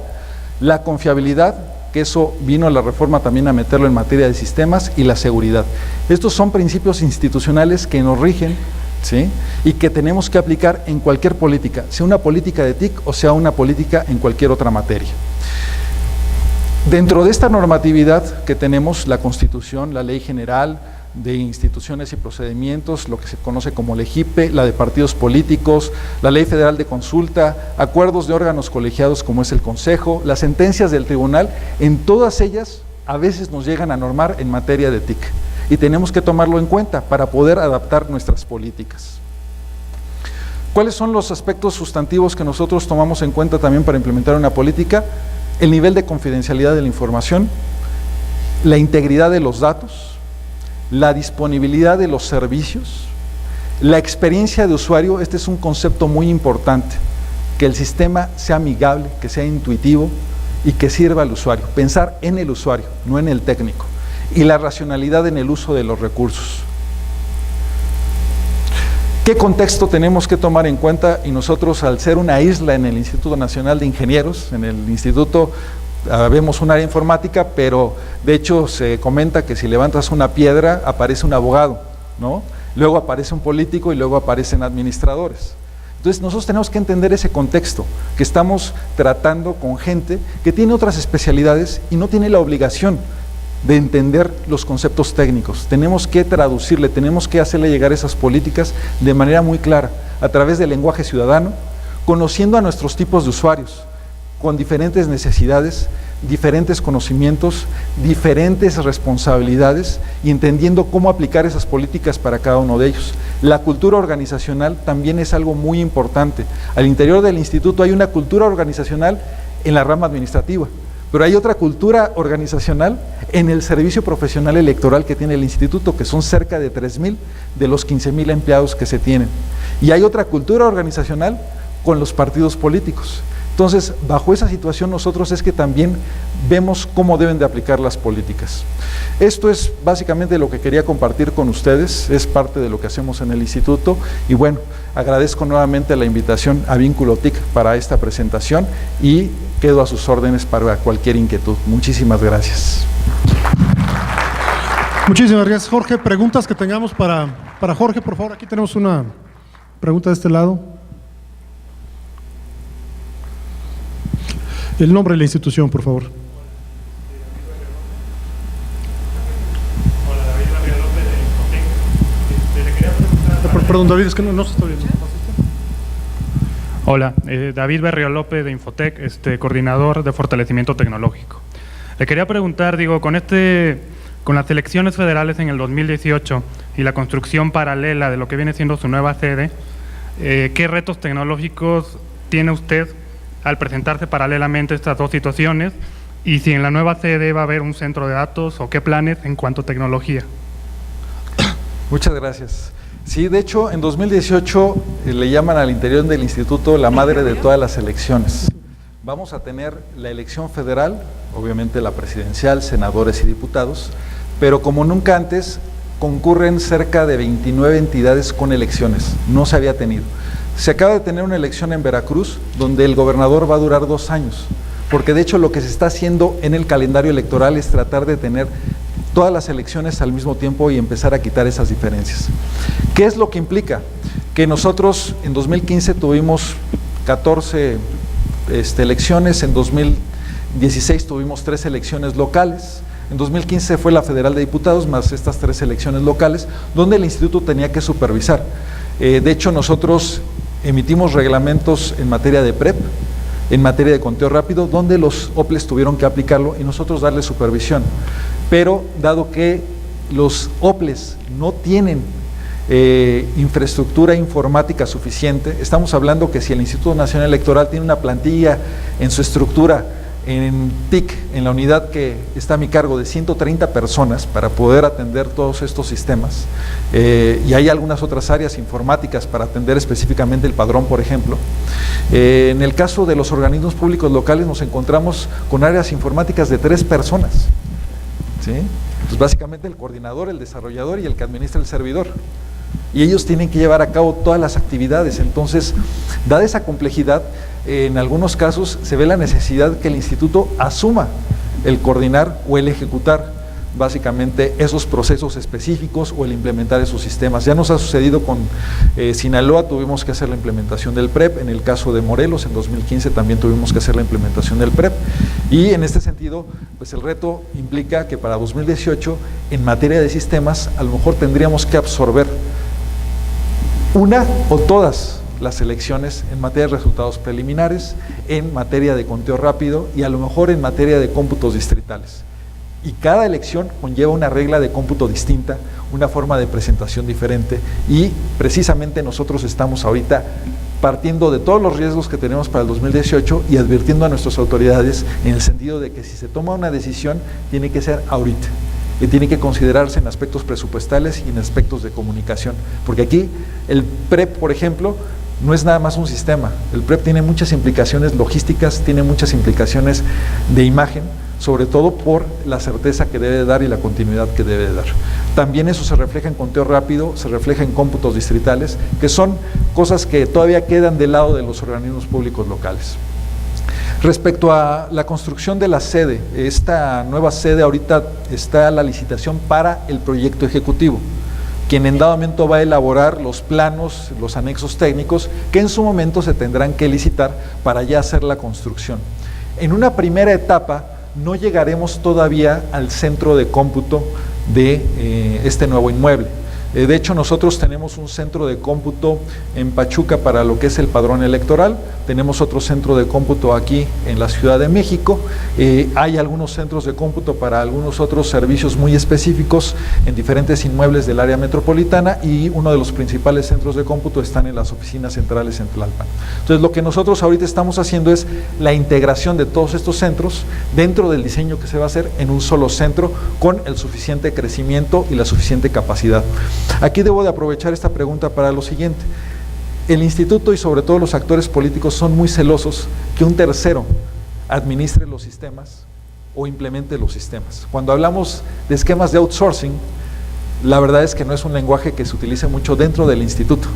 la confiabilidad, que eso vino a la reforma también a meterlo en materia de sistemas, y la seguridad. Estos son principios institucionales que nos rigen, ¿sí? Y que tenemos que aplicar en cualquier política, sea una política de TIC o sea una política en cualquier otra materia. Dentro de esta normatividad que tenemos, la Constitución, la Ley General de Instituciones y Procedimientos, lo que se conoce como LEGIPE, la de partidos políticos, la Ley Federal de Consulta, acuerdos de órganos colegiados como es el Consejo, las sentencias del tribunal, en todas ellas a veces nos llegan a normar en materia de TIC. Y tenemos que tomarlo en cuenta para poder adaptar nuestras políticas. ¿Cuáles son los aspectos sustantivos que nosotros tomamos en cuenta también para implementar una política? El nivel de confidencialidad de la información, la integridad de los datos, la disponibilidad de los servicios, la experiencia de usuario. Este es un concepto muy importante, que el sistema sea amigable, que sea intuitivo y que sirva al usuario. Pensar en el usuario, no en el técnico. Y la racionalidad en el uso de los recursos. ¿Qué contexto tenemos que tomar en cuenta? Y nosotros, al ser una isla en el Instituto Nacional de Ingenieros, en el instituto vemos un área informática, pero de hecho se comenta que si levantas una piedra aparece un abogado, ¿no? Luego aparece un político y luego aparecen administradores. Entonces nosotros tenemos que entender ese contexto, que estamos tratando con gente que tiene otras especialidades y no tiene la obligación de entender los conceptos técnicos. Tenemos que traducirle, tenemos que hacerle llegar esas políticas de manera muy clara, a través del lenguaje ciudadano, conociendo a nuestros tipos de usuarios, con diferentes necesidades, diferentes conocimientos, diferentes responsabilidades y entendiendo cómo aplicar esas políticas para cada uno de ellos. La cultura organizacional también es algo muy importante. Al interior del instituto hay una cultura organizacional en la rama administrativa, pero hay otra cultura organizacional en el servicio profesional electoral que tiene el instituto, que son cerca de 3,000 de los 15,000 empleados que se tienen. Y hay otra cultura organizacional con los partidos políticos. Entonces, bajo esa situación nosotros es que también vemos cómo deben de aplicar las políticas. Esto es básicamente lo que quería compartir con ustedes, es parte de lo que hacemos en el instituto y bueno, agradezco nuevamente la invitación a Vínculo TIC para esta presentación y quedo a sus órdenes para cualquier inquietud. Muchísimas gracias. Muchísimas gracias, Jorge. Preguntas que tengamos para Jorge, por favor. Aquí tenemos una pregunta de este lado. El nombre de la institución, por favor. Hola, David Berriolópez de Infotec. Le quería preguntar… Perdón, David, es que no se está viendo. Hola, David Berriolópez de Infotec, coordinador de fortalecimiento tecnológico. Le quería preguntar, con las elecciones federales en el 2018 y la construcción paralela de lo que viene siendo su nueva sede, ¿qué retos tecnológicos tiene usted al presentarse paralelamente estas dos situaciones? Y si en la nueva sede va a haber un centro de datos o qué planes en cuanto a tecnología. Muchas gracias. Sí, de hecho, en 2018 le llaman al interior del instituto la madre de todas las elecciones. Vamos a tener la elección federal, obviamente la presidencial, senadores y diputados, pero como nunca antes concurren cerca de 29 entidades con elecciones, no se había tenido. Se acaba de tener una elección en Veracruz, donde el gobernador va a durar 2 años, porque de hecho lo que se está haciendo en el calendario electoral es tratar de tener todas las elecciones al mismo tiempo y empezar a quitar esas diferencias. ¿Qué es lo que implica? Que nosotros en 2015 tuvimos 14 elecciones, en 2016 tuvimos 3 elecciones locales, en 2015 fue la Federal de Diputados más estas 3 elecciones locales, donde el instituto tenía que supervisar. De hecho, nosotros emitimos reglamentos en materia de PREP, en materia de conteo rápido, donde los OPLES tuvieron que aplicarlo y nosotros darle supervisión. Pero dado que los OPLES no tienen infraestructura informática suficiente, estamos hablando que si el Instituto Nacional Electoral tiene una plantilla en su estructura, en TIC, en la unidad que está a mi cargo, de 130 personas para poder atender todos estos sistemas, y hay algunas otras áreas informáticas para atender específicamente el padrón, por ejemplo. En el caso de los organismos públicos locales nos encontramos con áreas informáticas de 3 personas, ¿sí? Pues básicamente el coordinador, el desarrollador y el que administra el servidor. Y ellos tienen que llevar a cabo todas las actividades. Entonces, dada esa complejidad, en algunos casos se ve la necesidad que el instituto asuma el coordinar o el ejecutar básicamente esos procesos específicos o el implementar esos sistemas. Ya nos ha sucedido con Sinaloa, tuvimos que hacer la implementación del PREP, en el caso de Morelos en 2015 también tuvimos que hacer la implementación del PREP, y en este sentido pues el reto implica que para 2018 en materia de sistemas a lo mejor tendríamos que absorber una o todas las elecciones en materia de resultados preliminares, en materia de conteo rápido y a lo mejor en materia de cómputos distritales. Y cada elección conlleva una regla de cómputo distinta, una forma de presentación diferente, y precisamente nosotros estamos ahorita partiendo de todos los riesgos que tenemos para el 2018 y advirtiendo a nuestras autoridades en el sentido de que si se toma una decisión tiene que ser ahorita. Y tiene que considerarse en aspectos presupuestales y en aspectos de comunicación, porque aquí el PREP, por ejemplo, no es nada más un sistema. El PREP tiene muchas implicaciones logísticas, tiene muchas implicaciones de imagen, sobre todo por la certeza que debe dar y la continuidad que debe dar. También eso se refleja en conteo rápido, se refleja en cómputos distritales, que son cosas que todavía quedan del lado de los organismos públicos locales. Respecto a la construcción de la sede, esta nueva sede ahorita está a la licitación para el proyecto ejecutivo, quien en dado momento va a elaborar los planos, los anexos técnicos, que en su momento se tendrán que licitar para ya hacer la construcción. En una primera etapa no llegaremos todavía al centro de cómputo de este nuevo inmueble. De hecho, nosotros tenemos un centro de cómputo en Pachuca para lo que es el padrón electoral, tenemos otro centro de cómputo aquí en la Ciudad de México, hay algunos centros de cómputo para algunos otros servicios muy específicos en diferentes inmuebles del área metropolitana, y uno de los principales centros de cómputo están en las oficinas centrales en Tlalpan. Entonces, lo que nosotros ahorita estamos haciendo es la integración de todos estos centros dentro del diseño que se va a hacer en un solo centro con el suficiente crecimiento y la suficiente capacidad. Aquí debo de aprovechar esta pregunta para lo siguiente. El instituto y sobre todo los actores políticos son muy celosos que un tercero administre los sistemas o implemente los sistemas. Cuando hablamos de esquemas de outsourcing, la verdad es que no es un lenguaje que se utilice mucho dentro del instituto,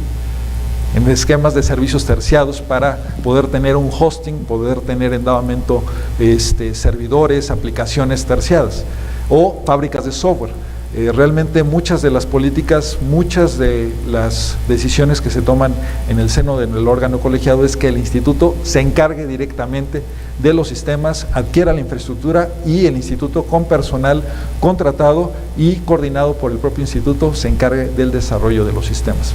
en esquemas de servicios terciados para poder tener un hosting, poder tener en dado momento servidores, aplicaciones terciadas o fábricas de software. Realmente muchas de las políticas, muchas de las decisiones que se toman en el seno del órgano colegiado es que el instituto se encargue directamente de los sistemas, adquiera la infraestructura y el instituto con personal contratado y coordinado por el propio instituto se encargue del desarrollo de los sistemas.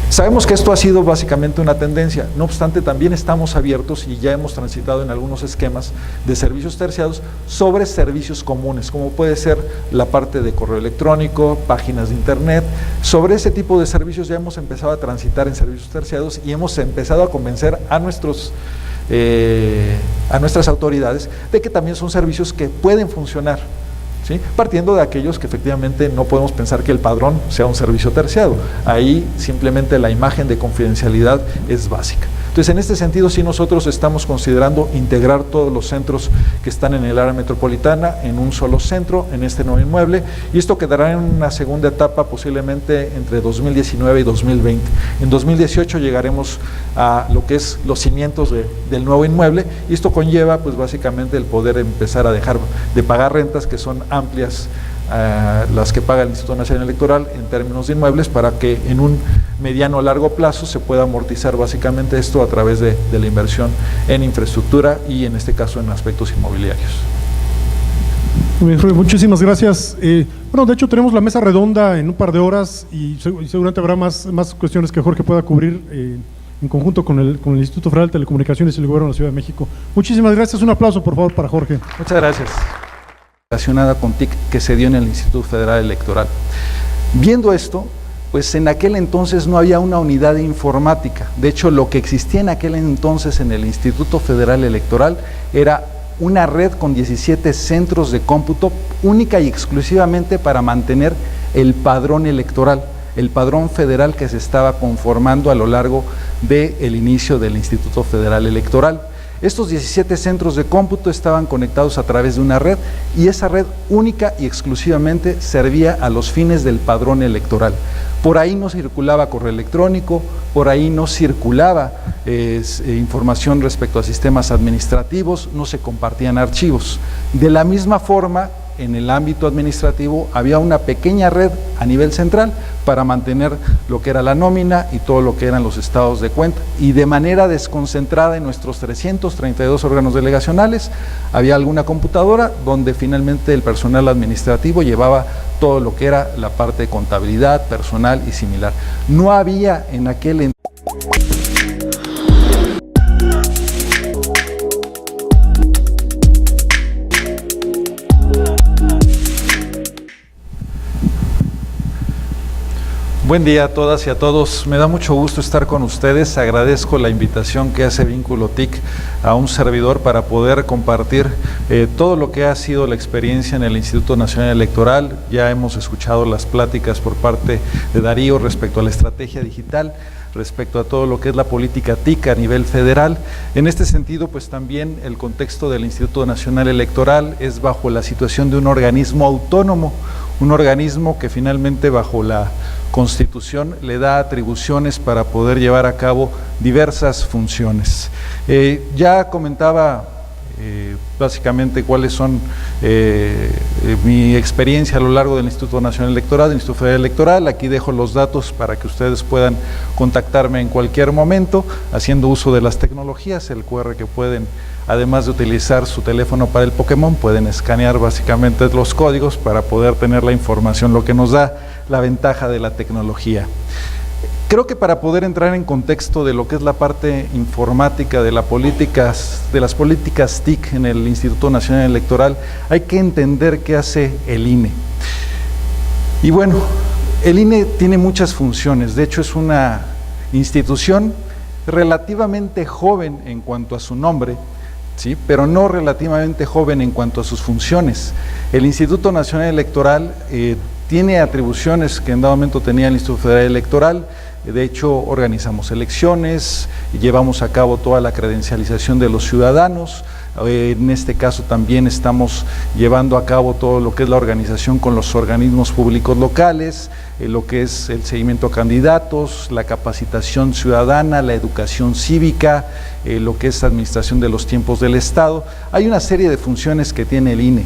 Sabemos que esto ha sido básicamente una tendencia, no obstante también estamos abiertos y ya hemos transitado en algunos esquemas de servicios terciados sobre servicios comunes, como puede ser la parte de correo electrónico, páginas de internet. Sobre ese tipo de servicios ya hemos empezado a transitar en servicios terciados y hemos empezado a convencer a nuestras autoridades de que también son servicios que pueden funcionar, ¿sí? Partiendo de aquellos que efectivamente no podemos pensar que el padrón sea un servicio terciado. Ahí simplemente la imagen de confidencialidad es básica. Entonces, en este sentido, sí nosotros estamos considerando integrar todos los centros que están en el área metropolitana en un solo centro, en este nuevo inmueble, y esto quedará en una segunda etapa posiblemente entre 2019 y 2020. En 2018 llegaremos a lo que es los cimientos del nuevo inmueble, y esto conlleva pues básicamente el poder empezar a dejar de pagar rentas que son amplias, las que paga el Instituto Nacional Electoral en términos de inmuebles, para que en un mediano o largo plazo se pueda amortizar básicamente esto a través de la inversión en infraestructura y en este caso en aspectos inmobiliarios. Muy bien, Jorge, muchísimas gracias. Bueno, de hecho tenemos la mesa redonda en un par de horas y seguramente habrá más cuestiones que Jorge pueda cubrir en conjunto con el Instituto Federal de Telecomunicaciones y el Gobierno de la Ciudad de México. Muchísimas gracias. Un aplauso, por favor, para Jorge. Muchas gracias. Relacionada con TIC que se dio en el Instituto Federal Electoral. Viendo esto, pues en aquel entonces no había una unidad de informática. De hecho, lo que existía en aquel entonces en el Instituto Federal Electoral era una red con 17 centros de cómputo única y exclusivamente para mantener el padrón electoral, el padrón federal que se estaba conformando a lo largo del inicio del Instituto Federal Electoral. Estos 17 centros de cómputo estaban conectados a través de una red y esa red única y exclusivamente servía a los fines del padrón electoral. Por ahí no circulaba correo electrónico, por ahí no circulaba información respecto a sistemas administrativos, no se compartían archivos. De la misma forma, en el ámbito administrativo había una pequeña red a nivel central para mantener lo que era la nómina y todo lo que eran los estados de cuenta, y de manera desconcentrada en nuestros 332 órganos delegacionales había alguna computadora donde finalmente el personal administrativo llevaba todo lo que era la parte de contabilidad, personal y similar. No había en aquel Buen día a todas y a todos. Me da mucho gusto estar con ustedes. Agradezco la invitación que hace Vínculo TIC a un servidor para poder compartir todo lo que ha sido la experiencia en el Instituto Nacional Electoral. Ya hemos escuchado las pláticas por parte de Darío respecto a la estrategia digital, respecto a todo lo que es la política TIC a nivel federal. En este sentido, pues también el contexto del Instituto Nacional Electoral es bajo la situación de un organismo autónomo, un organismo que finalmente bajo la Constitución le da atribuciones para poder llevar a cabo diversas funciones. Ya comentaba básicamente cuáles son mi experiencia a lo largo del Instituto Nacional Electoral, del Instituto Federal Electoral. Aquí dejo los datos para que ustedes puedan contactarme en cualquier momento, haciendo uso de las tecnologías, el QR que pueden además de utilizar su teléfono para el Pokémon, pueden escanear básicamente los códigos para poder tener la información, lo que nos da la ventaja de la tecnología. Creo que para poder entrar en contexto de lo que es la parte informática de las políticas TIC en el Instituto Nacional Electoral, hay que entender qué hace el INE. Y bueno, el INE tiene muchas funciones, de hecho es una institución relativamente joven en cuanto a su nombre, ¿sí? Pero no relativamente joven en cuanto a sus funciones. El Instituto Nacional Electoral tiene atribuciones que en dado momento tenía el Instituto Federal Electoral. De hecho, organizamos elecciones, llevamos a cabo toda la credencialización de los ciudadanos. En este caso también estamos llevando a cabo todo lo que es la organización con los organismos públicos locales, lo que es el seguimiento a candidatos, la capacitación ciudadana, la educación cívica, lo que es administración de los tiempos del Estado. Hay una serie de funciones que tiene el INE.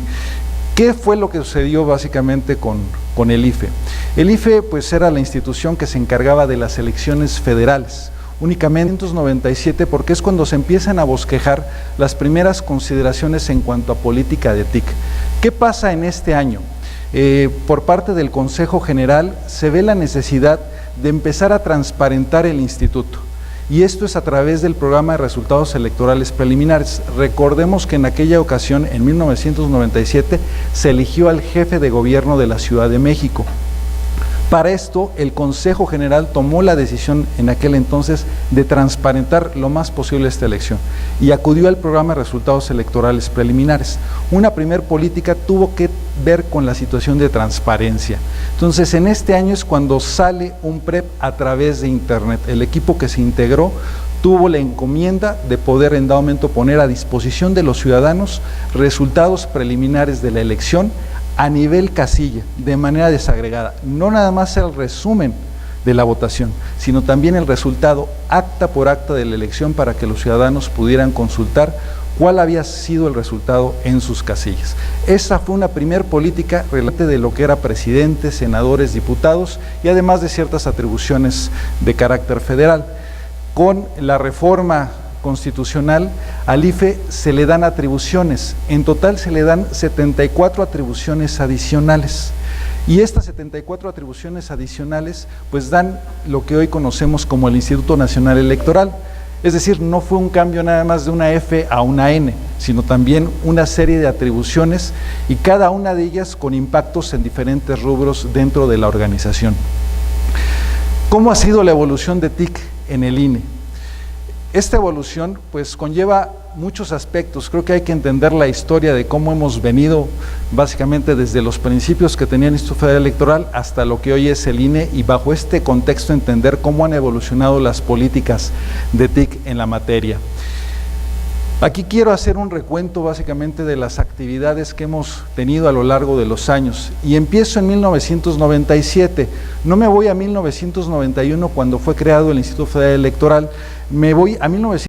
¿Qué fue lo que sucedió básicamente con el IFE? El IFE pues era la institución que se encargaba de las elecciones federales, únicamente en 1997, porque es cuando se empiezan a bosquejar las primeras consideraciones en cuanto a política de TIC. ¿Qué pasa en este año? Por parte del Consejo General se ve la necesidad de empezar a transparentar el instituto. Y esto es a través del programa de resultados electorales preliminares. Recordemos que en aquella ocasión, en 1997, se eligió al jefe de gobierno de la Ciudad de México. Para esto, el Consejo General tomó la decisión en aquel entonces de transparentar lo más posible esta elección y acudió al programa de resultados electorales preliminares. Una primer política tuvo que ver con la situación de transparencia. Entonces, en este año es cuando sale un PREP a través de Internet. El equipo que se integró tuvo la encomienda de poder en dado momento poner a disposición de los ciudadanos resultados preliminares de la elección a nivel casilla, de manera desagregada, no nada más el resumen de la votación, sino también el resultado acta por acta de la elección para que los ciudadanos pudieran consultar cuál había sido el resultado en sus casillas. Esa fue una primer política relevante de lo que era presidentes, senadores, diputados y además de ciertas atribuciones de carácter federal. Con la reforma constitucional, al IFE se le dan atribuciones, en total se le dan 74 atribuciones adicionales, y estas 74 atribuciones adicionales pues dan lo que hoy conocemos como el Instituto Nacional Electoral, es decir, no fue un cambio nada más de una F a una N, sino también una serie de atribuciones y cada una de ellas con impactos en diferentes rubros dentro de la organización. ¿Cómo ha sido la evolución de TIC en el INE? Esta evolución pues conlleva muchos aspectos. Creo que hay que entender la historia de cómo hemos venido básicamente desde los principios que tenía el Instituto Federal Electoral hasta lo que hoy es el INE, y bajo este contexto entender cómo han evolucionado las políticas de TIC en la materia. Aquí quiero hacer un recuento básicamente de las actividades que hemos tenido a lo largo de los años, y empiezo en 1997, no me voy a 1991 cuando fue creado el Instituto Federal Electoral, me voy a 1997.